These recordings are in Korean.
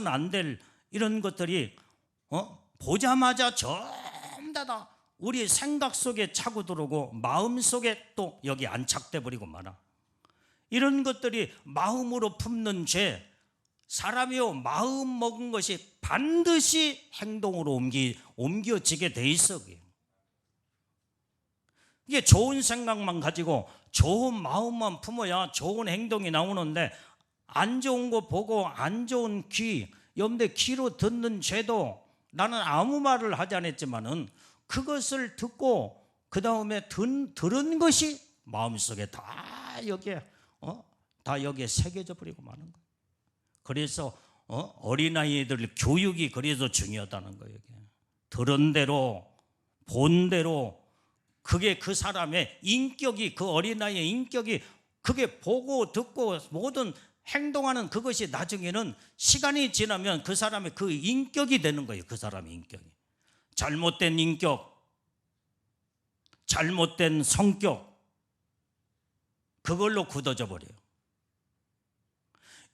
안 될 이런 것들이 보자마자 전부 다 우리 생각 속에 차고 들어오고 마음 속에 또 여기 안착돼 버리고 말아. 이런 것들이 마음으로 품는 죄, 사람이요 마음 먹은 것이 반드시 행동으로 옮겨지게 돼 있어. 이게 좋은 생각만 가지고 좋은 마음만 품어야 좋은 행동이 나오는데, 안 좋은 거 보고 안 좋은 귀, 여러분들 귀로 듣는 죄도 나는 아무 말을 하지 않았지만은 그것을 듣고 그 다음에 들은 것이 마음속에 다 여기에 새겨져 버리고 마는 거예요. 그래서 어린아이들 교육이 그래서 중요하다는 거예요. 들은 대로 본 대로 그게 그 사람의 인격이, 그 어린아이의 인격이 그게 보고 듣고 모든 행동하는 그것이 나중에는 시간이 지나면 그 사람의 그 인격이 되는 거예요. 그 사람의 인격이. 잘못된 인격, 잘못된 성격, 그걸로 굳어져 버려요.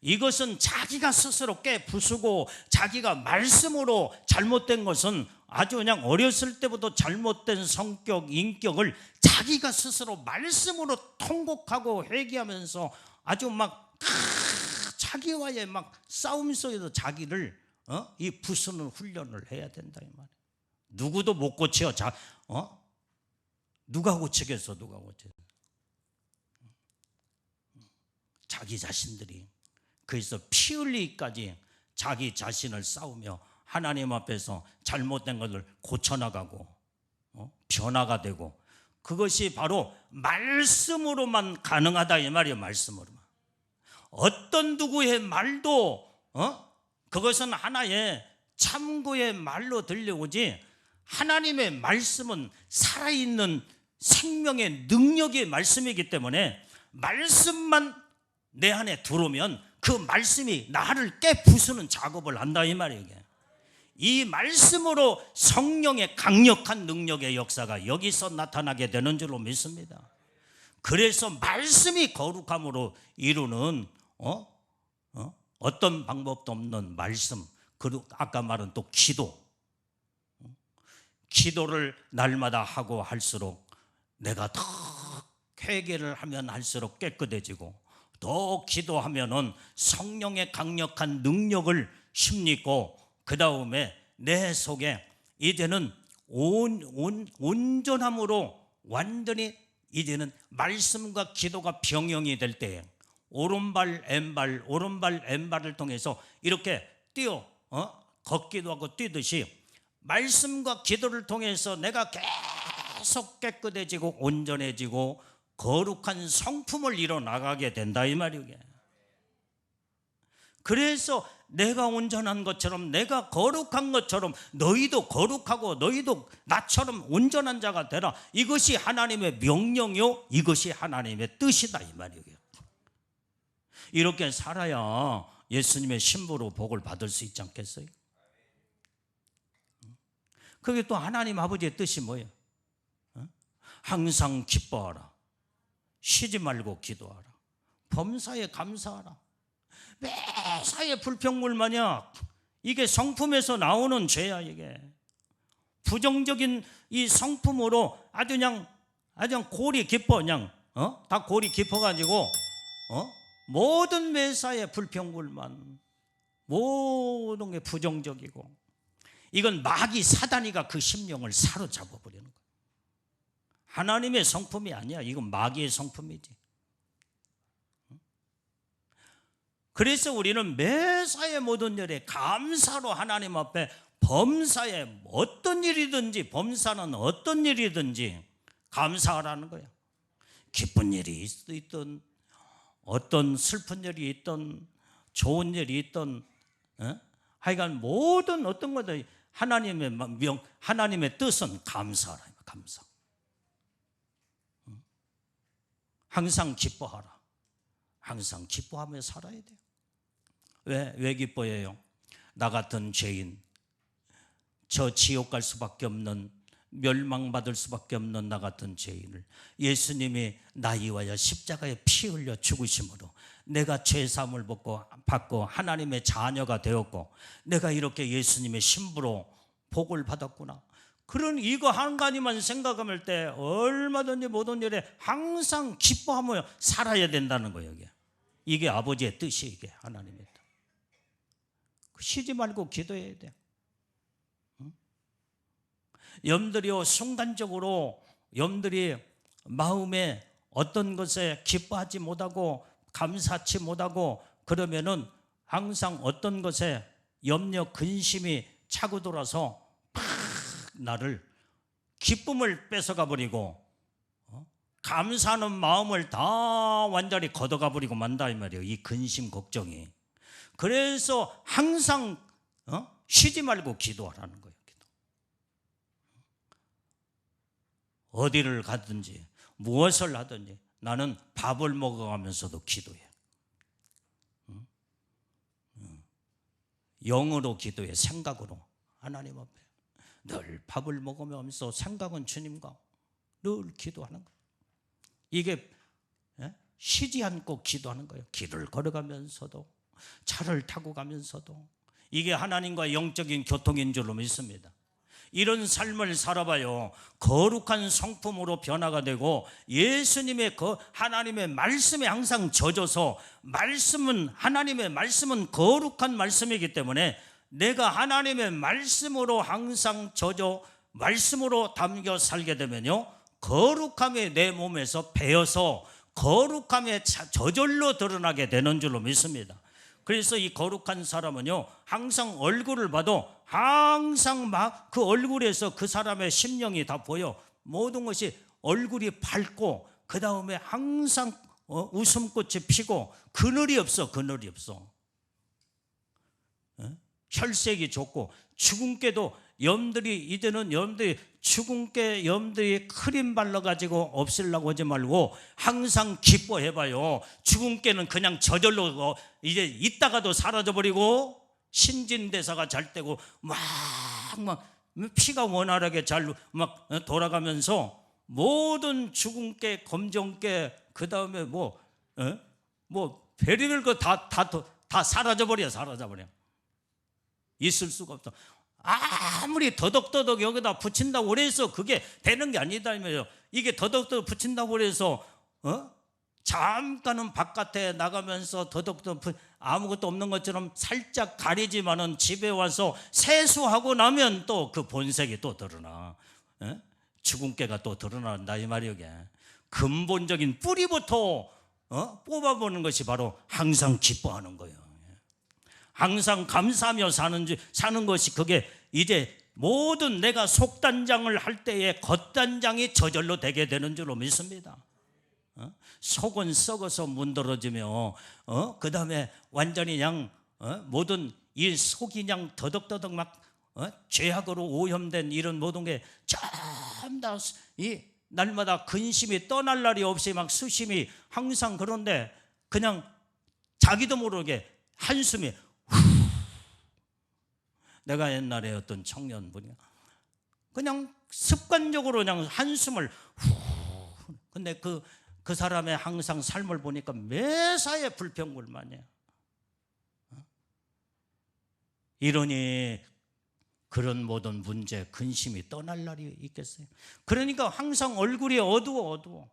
이것은 자기가 스스로 깨부수고 자기가 말씀으로 잘못된 것은 아주 그냥 어렸을 때부터 잘못된 성격, 인격을 자기가 스스로 말씀으로 통곡하고 회개하면서 아주 막 자기와의 막 싸움 속에서 자기를 이 부수는 훈련을 해야 된다 이 말이에요. 누구도 못 고쳐. 누가 고치겠어? 누가 고쳐? 자기 자신들이. 그래서 피 흘리기까지 자기 자신을 싸우며 하나님 앞에서 잘못된 것을 고쳐나가고 변화가 되고, 그것이 바로 말씀으로만 가능하다 이 말이에요. 말씀으로만. 어떤 누구의 말도 그것은 하나의 참고의 말로 들려오지, 하나님의 말씀은 살아있는 생명의 능력의 말씀이기 때문에 말씀만 내 안에 들어오면 그 말씀이 나를 깨부수는 작업을 한다 이 말이에요. 이 말씀으로 성령의 강력한 능력의 역사가 여기서 나타나게 되는 줄로 믿습니다. 그래서 말씀이 거룩함으로 이루는 어떤 방법도 없는 말씀, 그리고 아까 말한 또 기도를 날마다 하고 할수록 내가 더 회개를 하면 할수록 깨끗해지고, 더 기도하면은 성령의 강력한 능력을 힘입고, 그 다음에 내 속에 이제는 온전함으로 완전히 이제는 말씀과 기도가 병영이 될 때에 오른발 왼발을 통해서 이렇게 걷기도 하고 뛰듯이 말씀과 기도를 통해서 내가 계속 깨끗해지고 온전해지고 거룩한 성품을 이뤄나가게 된다 이 말이에요. 그래서 내가 온전한 것처럼, 내가 거룩한 것처럼 너희도 거룩하고 너희도 나처럼 온전한 자가 되라. 이것이 하나님의 명령이요, 이것이 하나님의 뜻이다 이 말이에요. 이렇게 살아야 예수님의 신부로 복을 받을 수 있지 않겠어요? 그게 또 하나님 아버지의 뜻이 뭐예요? 항상 기뻐하라, 쉬지 말고 기도하라, 범사에 감사하라. 매사에 불평물 마냥 이게 성품에서 나오는 죄야. 이게 부정적인 이 성품으로 아주 그냥 골이 깊어, 그냥 다 골이 깊어가지고 모든 매사에 불평물만, 모든 게 부정적이고, 이건 마귀 사단이가 그 심령을 사로잡아 버리는 거야. 하나님의 성품이 아니야. 이건 마귀의 성품이지. 그래서 우리는 매사의 모든 일에 감사로 하나님 앞에, 범사에 어떤 일이든지, 범사는 어떤 일이든지 감사하라는 거야. 기쁜 일이 있든 어떤 슬픈 일이 있든 좋은 일이 있든 하여간 모든 어떤 것들 하나님의 뜻은 감사하라. 감사. 항상 기뻐하라. 항상 기뻐하며 살아야 돼요. 왜 기뻐해요? 나 같은 죄인, 저 지옥 갈 수밖에 없는 멸망받을 수밖에 없는 나 같은 죄인을 예수님이 나 위하여 십자가에 피 흘려 죽으심으로 내가 죄사함을 받고 하나님의 자녀가 되었고 내가 이렇게 예수님의 신부로 복을 받았구나. 그런 이거 한 가지만 생각할 때 얼마든지 모든 일에 항상 기뻐하며 살아야 된다는 거예요. 이게 아버지의 뜻이, 이게 하나님의 뜻. 쉬지 말고 기도해야 돼. 여러분들이요, 순간적으로 여러분들이 마음에 어떤 것에 기뻐하지 못하고 감사치 못하고 그러면은 항상 어떤 것에 염려 근심이 차고 돌아서 막 나를 기쁨을 뺏어가 버리고 감사하는 마음을 다 완전히 걷어가 버리고 만다 이 말이에요. 이 근심 걱정이. 그래서 항상 쉬지 말고 기도하라는 거예요. 기도. 어디를 가든지 무엇을 하든지 나는 밥을 먹어가면서도 기도해. 영으로 기도해. 생각으로 하나님 앞에 늘 밥을 먹으면서 생각은 주님과 늘 기도하는 거예요. 이게 쉬지 않고 기도하는 거예요. 길을 걸어가면서도 차를 타고 가면서도 이게 하나님과 영적인 교통인 줄로 믿습니다. 이런 삶을 살아봐요. 거룩한 성품으로 변화가 되고 예수님의 하나님의 말씀에 항상 젖어서 하나님의 말씀은 거룩한 말씀이기 때문에 내가 하나님의 말씀으로 항상 젖어 말씀으로 담겨 살게 되면요, 거룩함이 내 몸에서 배어서 거룩함의 저절로 드러나게 되는 줄로 믿습니다. 그래서 이 거룩한 사람은요, 항상 얼굴을 봐도 항상 막 그 얼굴에서 그 사람의 심령이 다 보여. 모든 것이 얼굴이 밝고 그 다음에 항상 웃음꽃이 피고 그늘이 없어. 혈색이 좋고 주근깨도 여러분들이 주근깨 여러분들이 크림 발라가지고 없애려고 하지 말고 항상 기뻐해봐요. 주근깨는 그냥 저절로 이제 있다가도 사라져버리고 신진대사가 잘 되고 막 피가 원활하게 잘 막 돌아가면서 모든 주근깨, 검정깨, 그 다음에 뭐 별의별 거 다 사라져버려. 있을 수가 없어. 아무리 더덕더덕 여기다 붙인다고 그래서 그게 되는 게 아니다. 이게 더덕더덕 붙인다고 그래서 잠깐은 바깥에 나가면서 더덕더덕 아무것도 없는 것처럼 살짝 가리지만은 집에 와서 세수하고 나면 또 그 본색이 또 드러나. 주근깨가 또 드러난다 이 말이요. 근본적인 뿌리부터 뽑아보는 것이 바로 항상 기뻐하는 거예요. 항상 감사하며 사는 것이 그게 이제 모든 내가 속단장을 할 때에 겉단장이 저절로 되게 되는 줄로 믿습니다. 속은 썩어서 문드러지며 그 다음에 완전히 그냥 모든 이 속이 그냥 더덕더덕 막 죄악으로 오염된 이런 모든 게 전부 다 이 날마다 근심이 떠날 날이 없이 막 수심이 항상 그런데 그냥 자기도 모르게 한숨이 내가 옛날에 어떤 청년분이 그냥 습관적으로 그냥 한숨을 근데 그 사람의 항상 삶을 보니까 매사에 불평불만이에요. 이러니 그런 모든 문제, 근심이 떠날 날이 있겠어요? 그러니까 항상 얼굴이 어두워.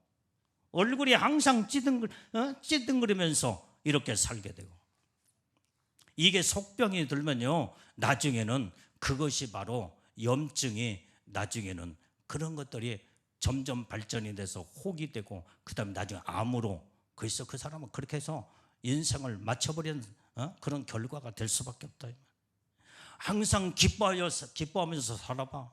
얼굴이 항상 찌든거리면서 이렇게 살게 되고 이게 속병이 들면요, 나중에는 그것이 바로 염증이 나중에는 그런 것들이 점점 발전이 돼서 혹이 되고 그 다음에 나중에 암으로 그래서 그 사람은 그렇게 해서 인생을 마쳐버리는 그런 결과가 될 수밖에 없다. 항상 기뻐하면서 살아봐.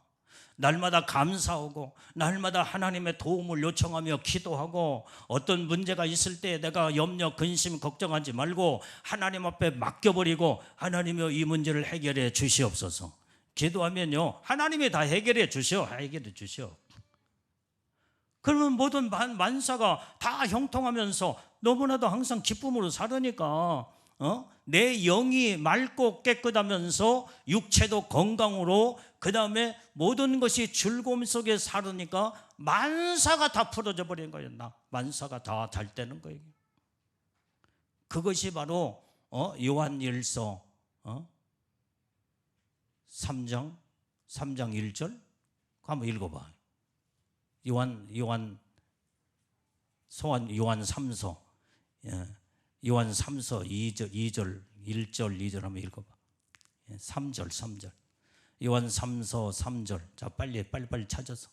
날마다 감사하고 날마다 하나님의 도움을 요청하며 기도하고 어떤 문제가 있을 때 내가 염려, 근심, 걱정하지 말고 하나님 앞에 맡겨버리고 하나님이여 이 문제를 해결해 주시옵소서. 기도하면요 하나님이 다 해결해 주셔. 그러면 모든 만사가 다 형통하면서 너무나도 항상 기쁨으로 살으니까 내 영이 맑고 깨끗하면서 육체도 건강으로 그 다음에 모든 것이 즐거움 속에 살으니까 만사가 다 풀어져 버린 거예요. 만사가 다 잘 되는 거예요. 그것이 바로 요한일서 3장 1절 한번 읽어봐. 요한 3서 요한 3서 2절 1절 한번 읽어봐. 3절 요한 3서 3절. 자, 빨리 찾아서.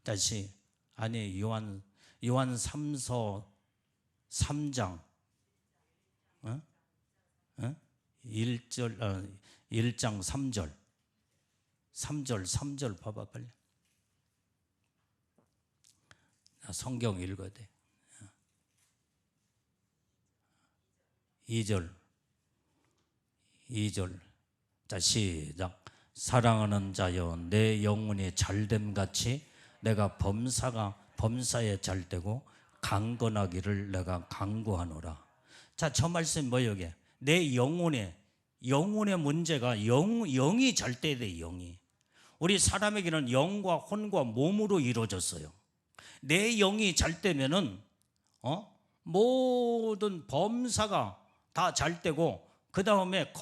다시. 아니, 요한 3서 3장 1장 3절 봐봐 빨리. 성경 읽어야 돼. 2절. 자, 시작. 사랑하는 자여, 내 영혼이 잘됨 같이 내가 범사에 잘되고 강건하기를 내가 강구하노라. 자, 저 말씀 뭐예요? 이게 내 영혼의 문제가 영이 잘 돼야 돼. 영이. 우리 사람에게는 영과 혼과 몸으로 이루어졌어요. 내 영이 잘 되면은 모든 범사가 다 잘 되고 그 다음에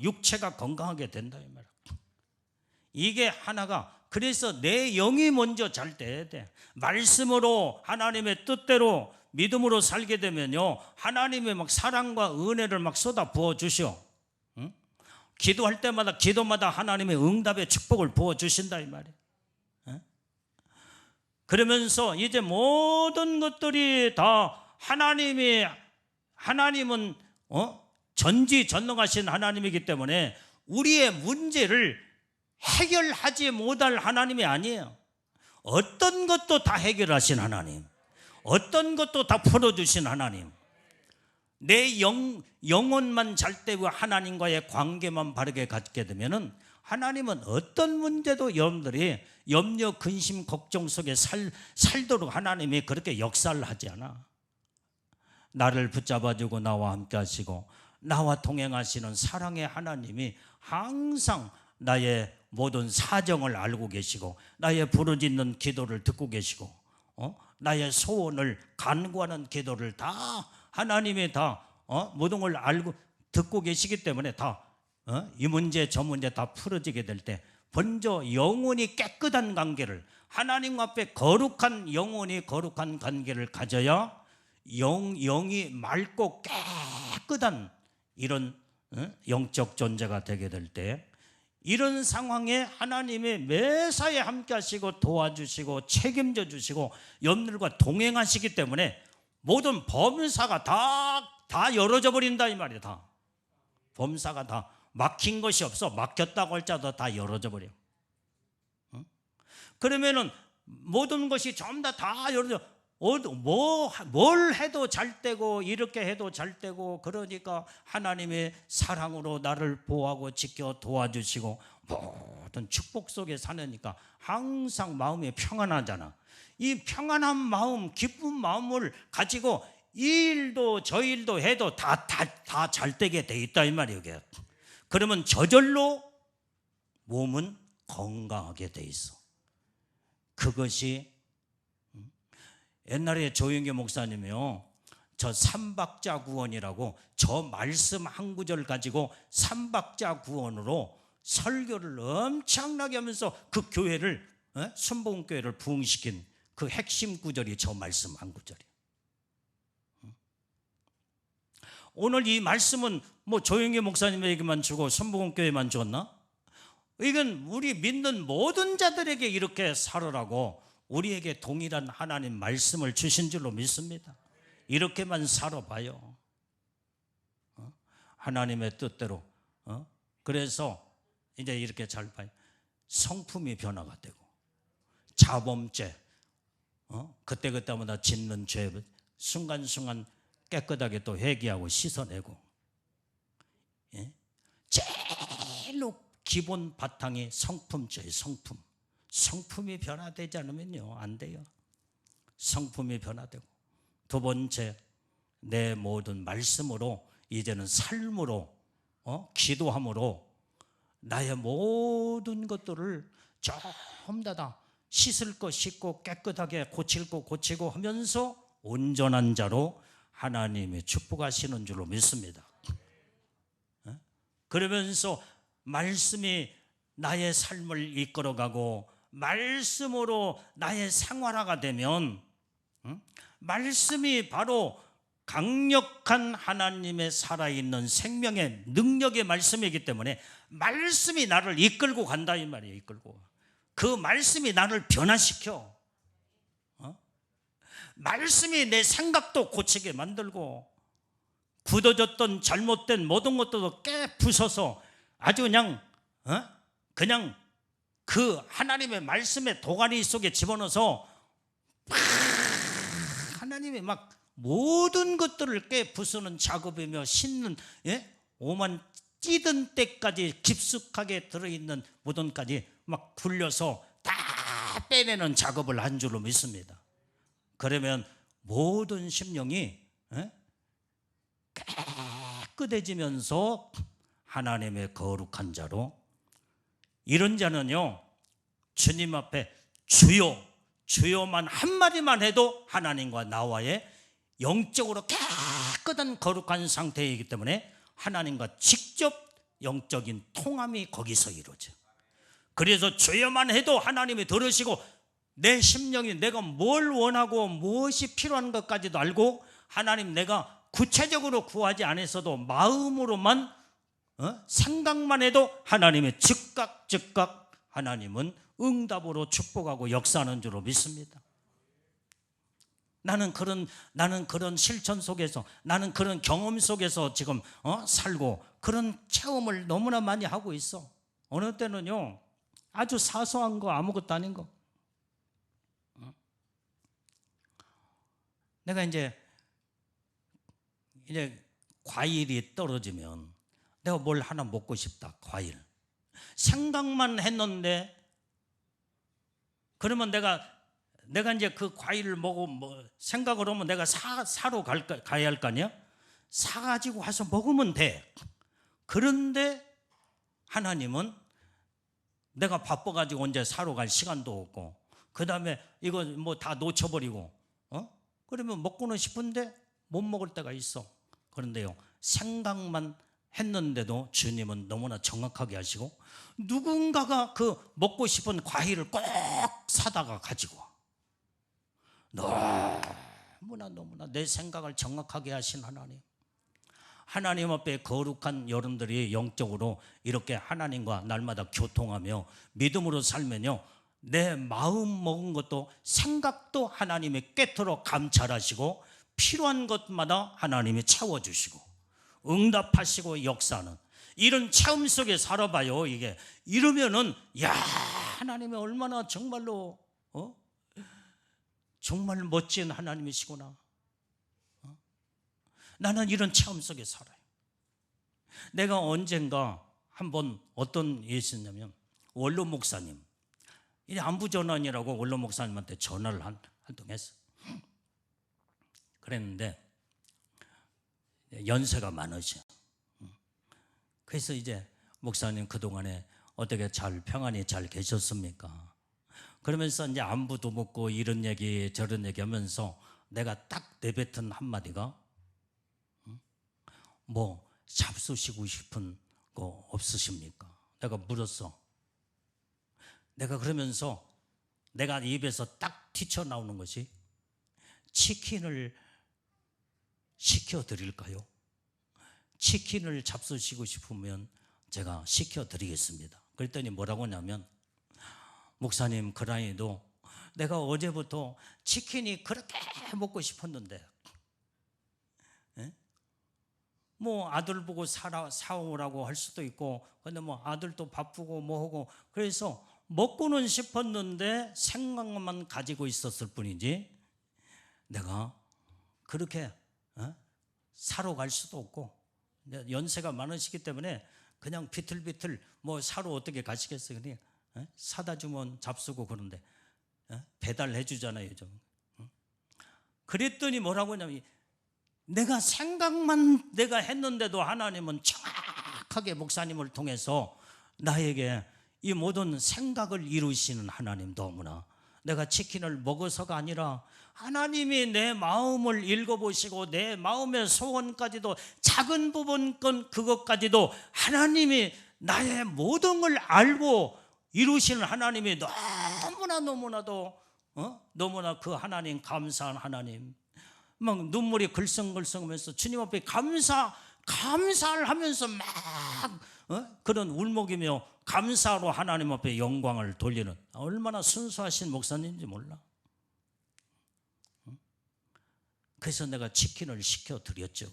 육체가 건강하게 된다 이 말이야. 이게 하나가. 그래서 내 영이 먼저 잘 돼야 돼. 말씀으로 하나님의 뜻대로 믿음으로 살게 되면요, 하나님의 막 사랑과 은혜를 막 쏟아 부어 주셔. 응? 기도할 때마다 기도마다 하나님의 응답의 축복을 부어 주신다 이 말이야. 응? 그러면서 이제 모든 것들이 다 하나님은 전지전능하신 하나님이기 때문에 우리의 문제를 해결하지 못할 하나님이 아니에요. 어떤 것도 다 해결하신 하나님, 어떤 것도 다 풀어주신 하나님. 내 영혼만 잘 되고 하나님과의 관계만 바르게 갖게 되면은 하나님은 어떤 문제도 여러분들이 염려, 근심, 걱정 속에 살도록 하나님이 그렇게 역사를 하지 않아. 나를 붙잡아주고 나와 함께 하시고 나와 동행하시는 사랑의 하나님이 항상 나의 모든 사정을 알고 계시고 나의 부르짖는 기도를 듣고 계시고 나의 소원을 간구하는 기도를 다 하나님이 다 모든 걸 알고 듣고 계시기 때문에 다 이 문제 저 문제 다 풀어지게 될 때 먼저 영혼이 깨끗한 관계를, 하나님 앞에 거룩한 영혼이 거룩한 관계를 가져야 영이 맑고 깨끗한 이런 영적 존재가 되게 될 때, 이런 상황에 하나님이 매사에 함께 하시고 도와주시고 책임져 주시고 여러분들과 동행하시기 때문에 모든 범사가 다 열어져 버린다 이 말이야. 다 범사가 다 막힌 것이 없어. 막혔다고 할지라도 다 열어져 버려. 그러면은 모든 것이 전부 다 열어져. 뭘 해도 잘 되고 이렇게 해도 잘 되고, 그러니까 하나님의 사랑으로 나를 보호하고 지켜 도와주시고 모든 축복 속에 사느니까 항상 마음이 평안하잖아. 이 평안한 마음, 기쁜 마음을 가지고 이 일도 저 일도 해도 다 잘 되게 돼 있다 이 말이에요. 이게. 그러면 저절로 몸은 건강하게 돼 있어. 그것이 옛날에 조영기 목사님이요, 저 삼박자 구원이라고 저 말씀 한 구절 가지고 삼박자 구원으로 설교를 엄청나게 하면서 그 교회를, 순복음교회를 부흥시킨 그 핵심 구절이 저 말씀 한 구절이에요. 오늘 이 말씀은 뭐 조영기 목사님에게만 주고 순복음교회만 줬나? 이건 우리 믿는 모든 자들에게 이렇게 살으라고 우리에게 동일한 하나님 말씀을 주신 줄로 믿습니다. 이렇게만 살아봐요. 하나님의 뜻대로. 그래서 이제 이렇게 잘 봐요. 성품이 변화가 되고, 자범죄, 그때그때마다 짓는 죄 순간순간 깨끗하게 또 회개하고 씻어내고, 제일로 기본 바탕이 성품죄예요. 성품이 변화되지 않으면요 안 돼요. 성품이 변화되고, 두 번째 내 모든 말씀으로 이제는 삶으로 기도함으로 나의 모든 것들을 전부 다 씻을 거 씻고 깨끗하게 고칠 거 고치고 하면서 온전한 자로 하나님이 축복하시는 줄로 믿습니다. 그러면서 말씀이 나의 삶을 이끌어가고 말씀으로 나의 생활화가 되면 말씀이 바로 강력한 하나님의 살아있는 생명의 능력의 말씀이기 때문에 말씀이 나를 이끌고 간다 이 말이에요. 이끌고 그 말씀이 나를 변화시켜 말씀이 내 생각도 고치게 만들고 굳어졌던 잘못된 모든 것들도 깨 부숴서 아주 그냥 그 하나님의 말씀의 도가니 속에 집어넣어서 하나님의 막 모든 것들을 깨 부수는 작업이며 씻는 오만 찌든 때까지 깊숙하게 들어있는 모던까지 막 굴려서 다 빼내는 작업을 한 줄로 믿습니다. 그러면 모든 심령이 깨끗해지면서 하나님의 거룩한 자로 이런 자는요 주님 앞에 주여 주여만 한마디만 해도 하나님과 나와의 영적으로 깨끗한 거룩한 상태이기 때문에 하나님과 직접 영적인 통함이 거기서 이루어져요. 그래서 주여만 해도 하나님이 들으시고 내 심령이 내가 뭘 원하고 무엇이 필요한 것까지도 알고 하나님 내가 구체적으로 구하지 않았어도 마음으로만 생각만 해도 하나님의 즉각 하나님은 응답으로 축복하고 역사하는 줄로 믿습니다. 나는 그런 실천 속에서 나는 그런 경험 속에서 지금 살고 그런 체험을 너무나 많이 하고 있어. 어느 때는요 아주 사소한 거 아무것도 아닌 거 내가 이제 과일이 떨어지면 내가 뭘 하나 먹고 싶다. 과일 생각만 했는데 그러면 내가 이제 그 과일을 생각을 하면 내가 사러 가야 할 거 아니야? 사가지고 와서 먹으면 돼. 그런데 하나님은 내가 바빠가지고 언제 사러 갈 시간도 없고 그 다음에 이거 다 놓쳐버리고 그러면 먹고는 싶은데 못 먹을 때가 있어. 그런데요 생각만 했는데도 주님은 너무나 정확하게 하시고 누군가가 그 먹고 싶은 과일을 꼭 사다가 가지고 와. 너무나 내 생각을 정확하게 하신 하나님 앞에 거룩한 여러분들이 영적으로 이렇게 하나님과 날마다 교통하며 믿음으로 살면요 내 마음 먹은 것도 생각도 하나님이 꿰뚫어 감찰하시고 필요한 것마다 하나님이 채워주시고 응답하시고 역사하는 이런 체험 속에 살아봐요. 이게 이러면은 야 하나님이 얼마나 정말로 정말 멋진 하나님이시구나. 나는 이런 체험 속에 살아요. 내가 언젠가 한번 어떤 일이 있었냐면 원로 목사님 안부전환이라고 원로 목사님한테 전화를 한 통 했어. 그랬는데 연세가 많으셔. 그래서 이제 목사님 그동안에 어떻게 평안히 잘 계셨습니까? 그러면서 이제 안부도 묻고 이런 얘기 저런 얘기 하면서 내가 딱 내뱉은 한마디가 잡수시고 싶은 거 없으십니까? 내가 물었어. 내가 그러면서 내가 입에서 딱 튀쳐나오는 것이 치킨을 시켜드릴까요? 치킨을 잡수시고 싶으면 제가 시켜드리겠습니다. 그랬더니 뭐라고 하냐면 목사님 그라니도 내가 어제부터 치킨이 그렇게 먹고 싶었는데 아들 보고 사오라고 할 수도 있고 근데 아들도 바쁘고 뭐하고 그래서 먹고는 싶었는데 생각만 가지고 있었을 뿐이지 내가 그렇게 사러 갈 수도 없고 연세가 많으시기 때문에 그냥 비틀비틀 사러 어떻게 가시겠어요? 그냥 사다 주면 잡수고 그런데 배달해 주잖아요 좀. 그랬더니 뭐라고 하냐면 내가 생각만 내가 했는데도 하나님은 정확하게 목사님을 통해서 나에게 이 모든 생각을 이루시는 하나님, 너무나 내가 치킨을 먹어서가 아니라 하나님이 내 마음을 읽어보시고 내 마음의 소원까지도, 작은 부분 그것까지도 하나님이 나의 모든 걸 알고 이루시는 하나님이 너무나도 너무나 그 하나님, 감사한 하나님, 막 눈물이 글썽글썽하면서 주님 앞에 감사를 하면서 막 그런 울먹이며 감사로 하나님 앞에 영광을 돌리는, 얼마나 순수하신 목사님인지 몰라. 그래서 내가 치킨을 시켜드렸죠.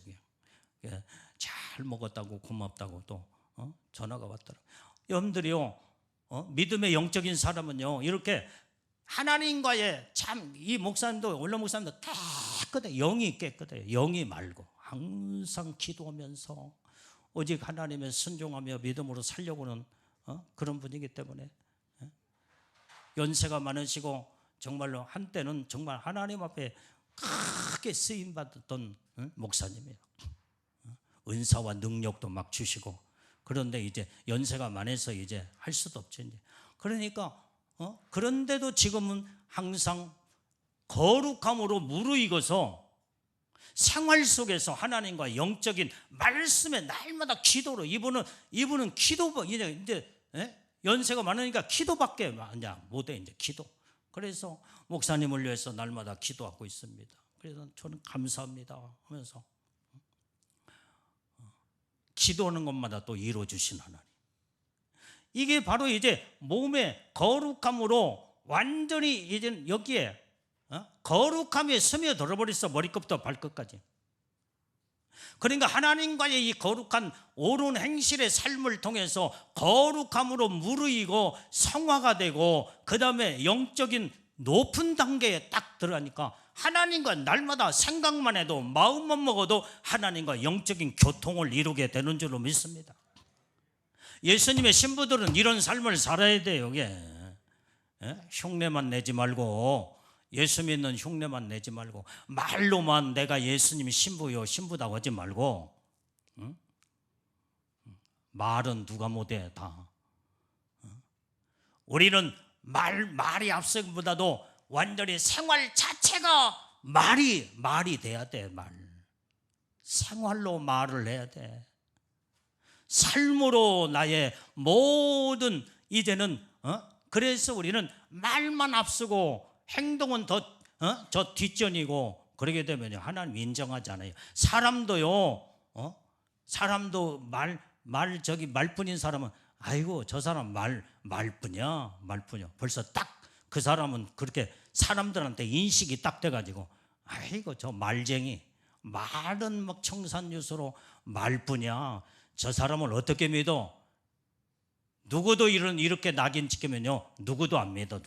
잘 먹었다고 고맙다고 또 전화가 왔더라. 여러분들이요, 믿음의 영적인 사람은요, 이렇게 하나님과의, 참 이 목사님도 원래 목사님도 깨끗해, 영이 깨끗해요. 영이 맑고 항상 기도하면서 오직 하나님의 순종하며 믿음으로 살려고는 그런 분이기 때문에 연세가 많으시고 정말로 한때는 정말 하나님 앞에 크게 쓰임 받았던 목사님이에요. 은사와 능력도 막 주시고. 그런데 이제 연세가 많아서 이제 할 수도 없죠. 이제. 그러니까 그런데도 지금은 항상 거룩함으로 무르익어서 생활 속에서 하나님과 영적인 말씀에 날마다 기도로, 이분은 기도, 이제 연세가 많으니까 기도밖에 못해, 이제 기도. 그래서 목사님을 위해서 날마다 기도하고 있습니다. 그래서 저는 감사합니다 하면서 기도하는 것마다 또 이루어주신 하나님. 이게 바로 이제 몸의 거룩함으로 완전히 이제 여기에 거룩함에 스며들어 버렸어. 머리끝부터 발끝까지. 그러니까 하나님과의 이 거룩한 옳은 행실의 삶을 통해서 거룩함으로 무르익고 성화가 되고, 그 다음에 영적인 높은 단계에 딱 들어가니까 하나님과 날마다 생각만 해도, 마음만 먹어도 하나님과 영적인 교통을 이루게 되는 줄로 믿습니다. 예수님의 신부들은 이런 삶을 살아야 돼요. 흉내만 내지 말고, 예수 믿는 흉내만 내지 말고, 말로만 내가 예수님 신부요 신부다고 하지 말고, 말은 누가 못해 다. 우리는 말이 앞서기보다도 완전히 생활 자체가 말이 돼야 돼. 생활로 말을 해야 돼. 삶으로 나의 모든 이제는 그래서 우리는 말만 앞서고 행동은 저 뒷전이고, 그러게 되면요 하나님 인정하지 않아요. 사람도요, 사람도 말뿐인 사람은 아이고 저 사람 말뿐이야. 벌써 딱 그 사람은 그렇게 사람들한테 인식이 딱 돼가지고, 아이고 저 말쟁이, 말은 막 청산유수로 말뿐이야. 저 사람을 어떻게 믿어? 누구도 이렇게 낙인 찍히면요 누구도 안 믿어.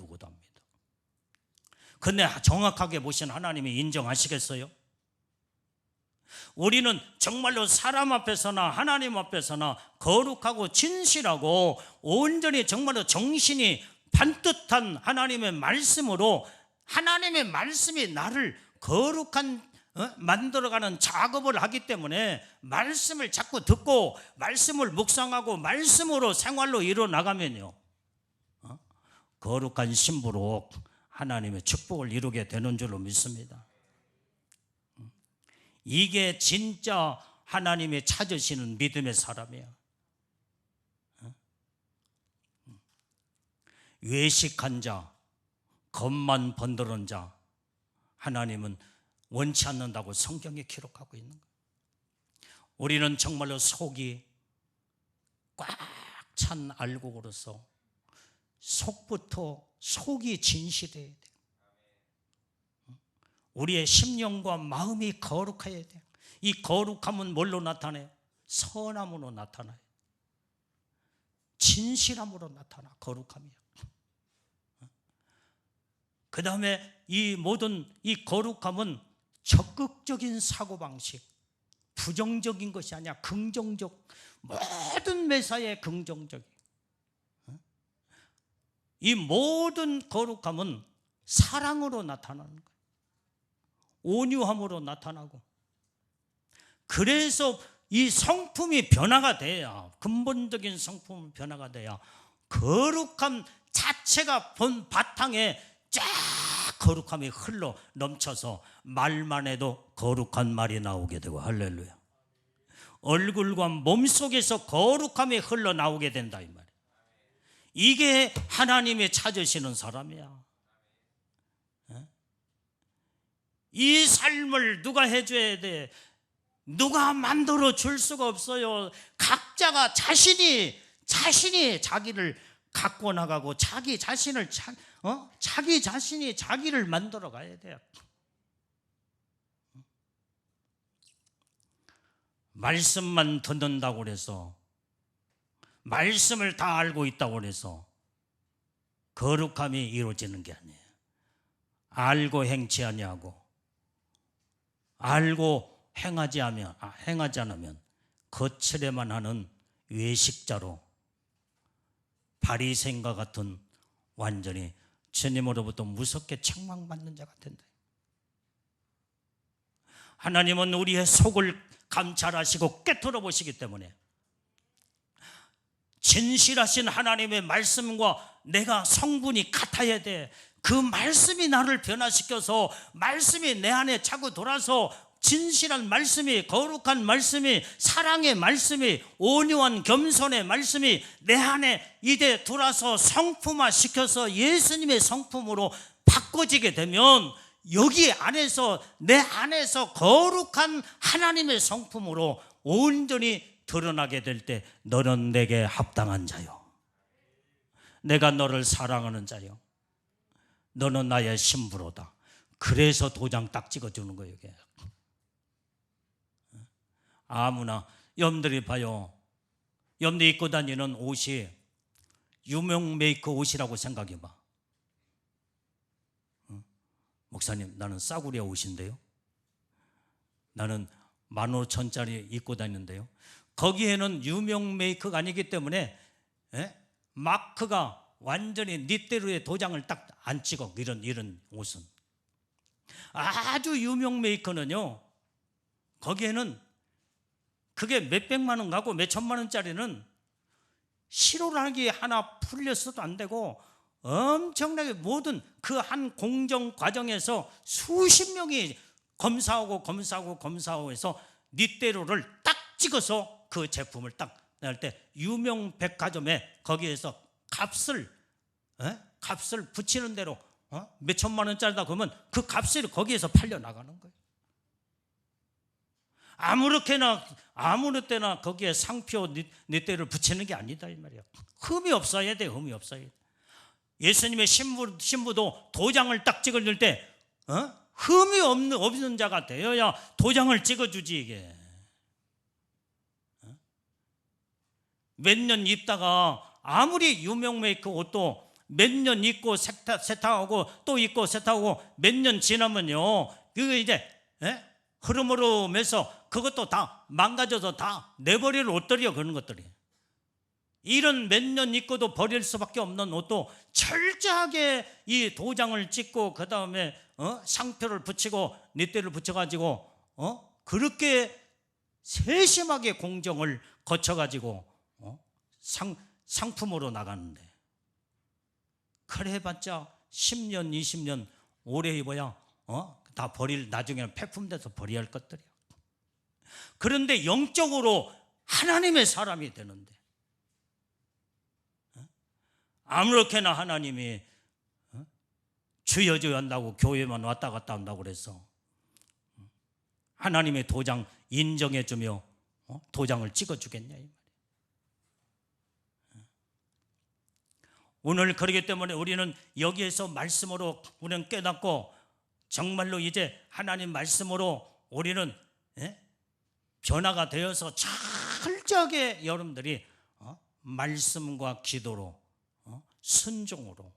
근데 정확하게 보신 하나님이 인정하시겠어요? 우리는 정말로 사람 앞에서나 하나님 앞에서나 거룩하고 진실하고 온전히 정말로 정신이 반듯한 하나님의 말씀으로, 하나님의 말씀이 나를 거룩한 만들어가는 작업을 하기 때문에 말씀을 자꾸 듣고 말씀을 묵상하고 말씀으로 생활로 이루어나가면요 거룩한 신부로 하나님의 축복을 이루게 되는 줄로 믿습니다. 이게 진짜 하나님이 찾으시는 믿음의 사람이야. 외식한 자, 겉만 번드는 자, 하나님은 원치 않는다고 성경에 기록하고 있는 거예요. 우리는 정말로 속이 꽉 찬 알곡으로서 속이 진실해야 돼요. 우리의 심령과 마음이 거룩해야 돼요. 이 거룩함은 뭘로 나타나요? 선함으로 나타나요. 진실함으로 나타나. 거룩함이요. 그 다음에 이 모든 이 거룩함은 적극적인 사고방식, 부정적인 것이 아니라 긍정적, 모든 매사에 긍정적. 이 모든 거룩함은 사랑으로 나타나는 거예요. 온유함으로 나타나고, 그래서 이 성품이 변화가 돼야, 근본적인 성품 변화가 돼야 거룩함 자체가 본 바탕에 쫙 거룩함이 흘러 넘쳐서 말만 해도 거룩한 말이 나오게 되고, 할렐루야. 얼굴과 몸속에서 거룩함이 흘러나오게 된다 이 말이야. 이게 하나님이 찾으시는 사람이야. 이 삶을 누가 해줘야 돼? 누가 만들어 줄 수가 없어요. 각자가 자신이 자기를 갖고 나가고 자기 자신이 자기를 만들어 가야 돼요. 말씀만 듣는다고 그래서, 말씀을 다 알고 있다고 그래서 거룩함이 이루어지는 게 아니에요. 알고 행치 아니하고 알고 행하지 않으면 거칠에만 하는 외식자로, 바리새인과 같은, 완전히 주님으로부터 무섭게 책망받는 자가 된다. 하나님은 우리의 속을 감찰하시고 꿰뚫어 보시기 때문에 진실하신 하나님의 말씀과 내가 성분이 같아야 돼. 그 말씀이 나를 변화시켜서, 말씀이 내 안에 자꾸 돌아서, 진실한 말씀이, 거룩한 말씀이, 사랑의 말씀이, 온유한 겸손의 말씀이 내 안에 이제 돌아서 성품화시켜서 예수님의 성품으로 바꿔지게 되면, 여기 안에서, 내 안에서 거룩한 하나님의 성품으로 온전히 드러나게 될 때, 너는 내게 합당한 자요, 내가 너를 사랑하는 자요, 너는 나의 신부로다. 그래서 도장 딱 찍어주는 거예요. 이게 아무나, 여러분들이 봐요. 여러분들이 입고 다니는 옷이 유명 메이커 옷이라고 생각해봐. 목사님, 나는 싸구려 옷인데요, 나는 15,000짜리 입고 다니는데요. 거기에는 유명 메이커가 아니기 때문에 마크가 완전히 닛대로의 도장을 딱 안 찍어. 이런 옷은 아주 유명 메이커는요, 거기에는 그게 몇백만 원 가고 몇천만 원짜리는 실오라기 하나 풀렸어도 안 되고, 엄청나게 모든 그 한 공정 과정에서 수십 명이 검사하고 해서 닛대로를 딱 찍어서 그 제품을 딱 낼 때, 유명 백화점에 거기에서 값을 붙이는 대로 몇천만 원짜리다 그러면 그 값이 거기에서 팔려 나가는 거예요. 아무렇 때나 거기에 상표 닛대를 붙이는 게 아니다 이 말이야. 흠이 없어야 돼. 흠이 없어야 돼. 예수님의 신부도 도장을 딱 찍어줄 때 흠이 없는 자가 되어야 도장을 찍어주지. 이게 몇 년 입다가 아무리 유명 메이커 옷도 몇 년 입고 세탁하고 또 입고 세탁하고 몇 년 지나면요, 그게 이제 흐름흐름해서 그것도 다 망가져서 다 내버릴 옷들이요. 그런 것들이, 이런 몇 년 입고도 버릴 수밖에 없는 옷도 철저하게 이 도장을 찍고 그 다음에 상표를 붙이고 닛대를 붙여가지고 그렇게 세심하게 공정을 거쳐가지고 상품으로 나가는데, 그래봤자 10년 20년 오래 입어야 다 나중에는 폐품돼서 버려야 할 것들이야. 그런데 영적으로 하나님의 사람이 되는데, 아무렇게나 하나님이 주여 한다고 교회만 왔다 갔다 한다고 그래서 하나님의 도장 인정해주며 도장을 찍어주겠냐 이 말이야. 오늘 그러기 때문에 우리는 여기에서 말씀으로 우리는 깨닫고, 정말로 이제 하나님 말씀으로 우리는 변화가 되어서 철저하게 여러분들이 말씀과 기도로, 순종으로,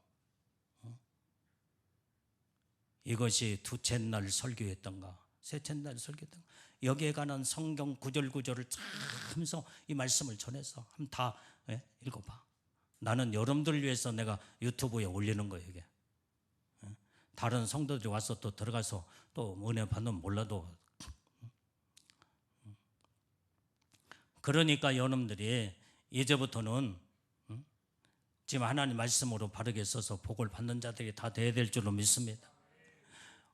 이것이 두째 날 설교했던가 셋째 날 설교했던가, 여기에 관한 성경 구절을 하면서 이 말씀을 전해서 한번 다 읽어봐. 나는 여러분들을 위해서 내가 유튜브에 올리는 거예요. 이게 다른 성도들이 와서 또 들어가서 또 은혜 받는 몰라도 그러니까 여러분들이 이제부터는 지금 하나님 말씀으로 바르게 써서 복을 받는 자들이 다 돼야 될 줄로 믿습니다.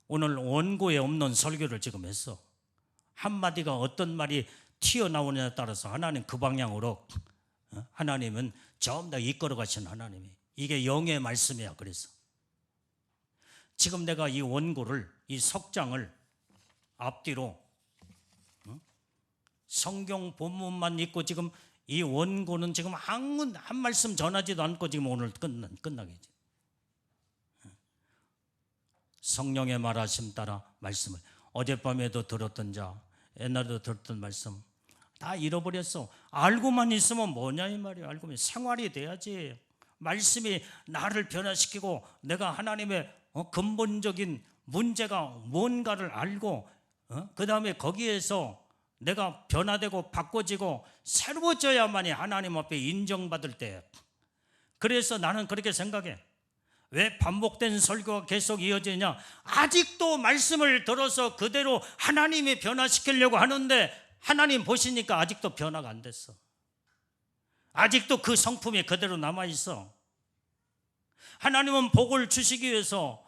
오늘 원고에 없는 설교를 지금 했어. 한마디가 어떤 말이 튀어나오느냐에 따라서 하나님 그 방향으로, 하나님은 전부 다 이끌어 가시는 하나님이, 이게 영의 말씀이야. 그래서 지금 내가 이 원고를, 이 석장을 앞뒤로 성경 본문만 읽고 지금 이 원고는 지금 한 말씀 전하지도 않고 지금 오늘 끝나겠지. 성령의 말하심 따라 말씀을 어젯밤에도 들었던 자, 옛날에도 들었던 말씀 다 잃어버렸어. 알고만 있으면 뭐냐 이 말이야. 알고만 생활이 돼야지. 말씀이 나를 변화시키고 내가 하나님의 근본적인 문제가 뭔가를 알고 그 다음에 거기에서 내가 변화되고 바꿔지고 새로워져야만이 하나님 앞에 인정받을 때. 그래서 나는 그렇게 생각해. 왜 반복된 설교가 계속 이어지냐? 아직도 말씀을 들어서 그대로 하나님이 변화시키려고 하는데 하나님 보시니까 아직도 변화가 안 됐어. 아직도 그 성품이 그대로 남아있어. 하나님은 복을 주시기 위해서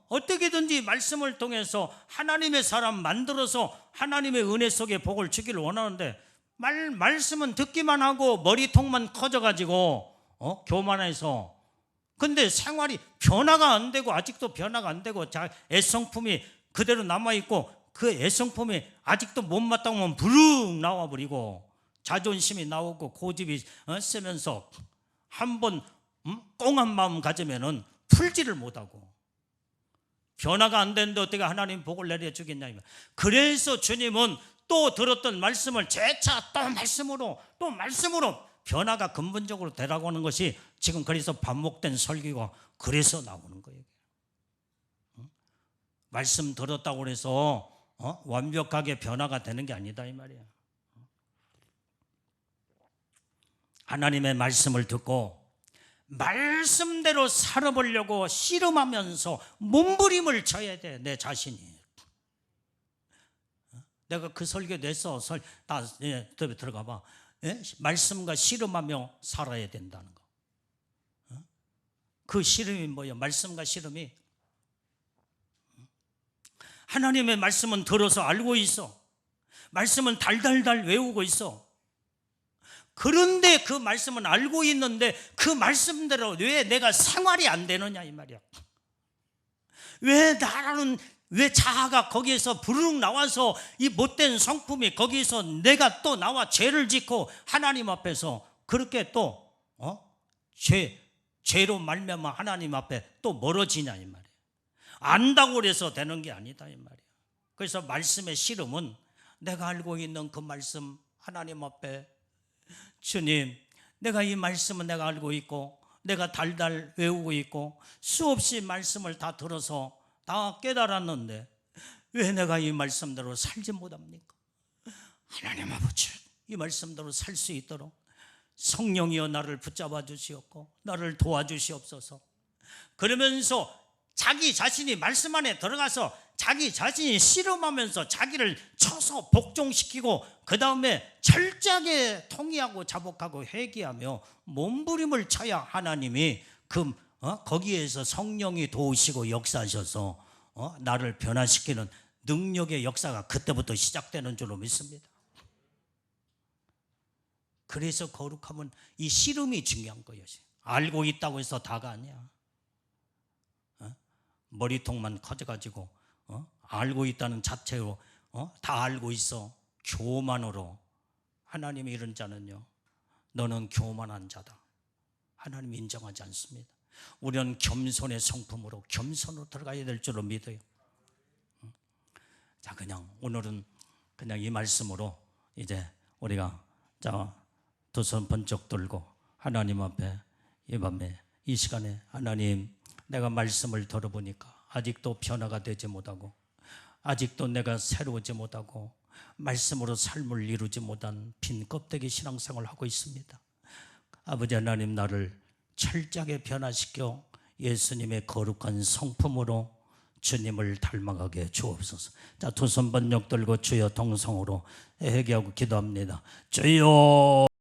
어떻게든지 말씀을 통해서 하나님의 사람 만들어서 하나님의 은혜 속에 복을 주기를 원하는데 말씀은 듣기만 하고 머리통만 커져가지고 교만해서, 근데 생활이 변화가 안 되고 아직도 변화가 안 되고 애성품이 그대로 남아있고 그 애성품이 아직도 못마땅하면 부릉 나와버리고 자존심이 나오고 고집이 세면서 한번 꽁한 마음 가지면은 풀지를 못하고 변화가 안 되는데 어떻게 하나님 복을 내려주겠냐. 그래서 주님은 또 들었던 말씀을 재차 또 말씀으로 변화가 근본적으로 되라고 하는 것이 지금 그래서 반복된 설교가 그래서 나오는 거예요. 말씀 들었다고 해서 완벽하게 변화가 되는 게 아니다 이 말이야. 하나님의 말씀을 듣고 말씀대로 살아보려고 씨름하면서 몸부림을 쳐야 돼. 내 자신이. 내가 그 설교 냈어. 들어가 봐. 말씀과 씨름하며 살아야 된다는 거. 그 씨름이 뭐야? 말씀과 씨름이, 하나님의 말씀은 들어서 알고 있어. 말씀은 달달달 외우고 있어. 그런데 그 말씀은 알고 있는데 그 말씀대로 왜 내가 생활이 안 되느냐 이 말이야. 왜 자아가 거기에서 부르륵 나와서 이 못된 성품이 거기에서 내가 또 나와 죄를 짓고 하나님 앞에서 그렇게 또 죄로 말미암아 하나님 앞에 또 멀어지냐 이 말이야. 안다고 해서 되는 게 아니다 이 말이야. 그래서 말씀의 씨름은 내가 알고 있는 그 말씀 하나님 앞에, 주님, 내가 이 말씀은 내가 알고 있고 내가 달달 외우고 있고 수없이 말씀을 다 들어서 다 깨달았는데 왜 내가 이 말씀대로 살지 못합니까? 하나님 아버지, 이 말씀대로 살 수 있도록 성령이여 나를 붙잡아 주시옵고 나를 도와주시옵소서. 그러면서 자기 자신이 말씀 안에 들어가서 자기 자신이 씨름하면서 자기를 쳐서 복종시키고 그 다음에 철저하게 통의하고 자복하고 회개하며 몸부림을 쳐야 하나님이 거기에서 성령이 도우시고 역사하셔서 나를 변화시키는 능력의 역사가 그때부터 시작되는 줄로 믿습니다. 그래서 거룩함은 이 씨름이 중요한 거예요. 알고 있다고 해서 다가 아니야. 머리통만 커져가지고 알고 있다는 자체로 다 알고 있어 교만으로, 하나님이 이런 자는요 너는 교만한 자다, 하나님 인정하지 않습니다. 우리는 겸손의 성품으로 겸손으로 들어가야 될 줄로 믿어요. 자, 그냥 오늘은 그냥 이 말씀으로 이제 우리가 두 손 번쩍 들고 하나님 앞에 이 밤에 이 시간에, 하나님, 내가 말씀을 들어보니까 아직도 변화가 되지 못하고 아직도 내가 새로워지지 못하고 말씀으로 삶을 이루지 못한 빈 껍데기 신앙생활을 하고 있습니다. 아버지 하나님, 나를 철저하게 변화시켜 예수님의 거룩한 성품으로 주님을 닮아가게 주옵소서. 자, 두 손 번쩍 들고 주여 동성으로 회개하고 기도합니다. 주여.